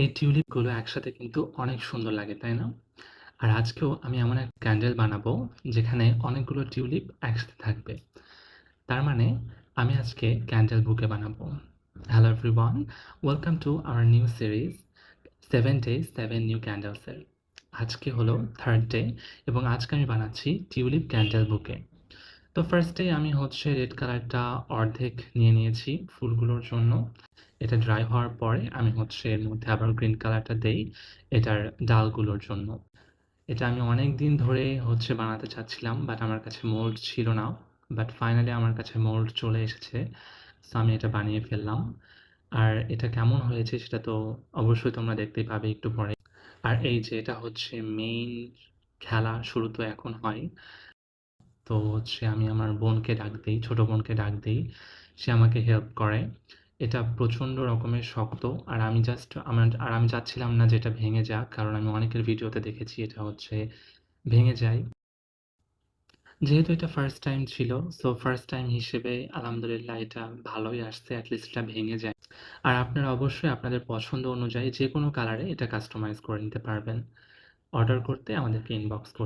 এই টিউলিপগুলো একসাথে কিন্তু অনেক সুন্দর লাগে, তাই না? আর আজকেও আমি এমন এক ক্যান্ডেল বানাবো যেখানে অনেকগুলো টিউলিপ একসাথে থাকবে। তার মানে আমি আজকে ক্যান্ডেল বুকে বানাবো। Hello everyone, welcome to our new series 7 days 7 new ক্যান্ডেলসের। আজকে হলো থার্ড ডে এবং আজকে আমি বানাচ্ছি টিউলিপ ক্যান্ডেল বুকে। তো ফার্স্টে আমি রেড কালারটা অর্ধেক নিয়ে নিয়েছি ফুলগুলোর জন্য। এটা ড্রাই হওয়ার পরে আমি এর মধ্যে আবার গ্রিন কালারটা দেই এটার ডালগুলোর জন্য। এটা আমি অনেক দিন ধরে বানাতে চাচ্ছিলাম, বাট আমার কাছে মোল্ড ছিল না। বাট ফাইনালি আমার কাছে মোল্ড চলে এসেছে, সো আমি এটা বানিয়ে ফেললাম। আর এটা কেমন হয়েছে সেটা তো অবশ্যই তোমরা দেখতেই পাবে একটু পরে। আর এই যে এটা মেইন খেলা শুরু তো এখন হয়। তো আমি আমার বোনকে ডাক দেই, ছোট বোনকে ডাক দেই। সে আমাকে হেল্প করে। এটা প্রচণ্ড রকমের শক্ত। আর আমি চাচ্ছিলাম না যে এটা ভেঙে যাক, কারণ আমি অনেকের ভিডিওতে দেখেছি এটা ভেঙে যায়। যেহেতু এটা ফার্স্ট টাইম ছিল, সো ফার্স্ট টাইম হিসেবে আলহামদুলিল্লাহ এটা ভালোই আসছে, অ্যাটলিস্ট এটা ভেঙে যায়। আর আপনারা অবশ্যই আপনাদের পছন্দ অনুযায়ী যে কোনো কালারে এটা কাস্টমাইজ করে নিতে পারবেন। অর্ডার করতে আমাদেরকে ইনবক্স করুন।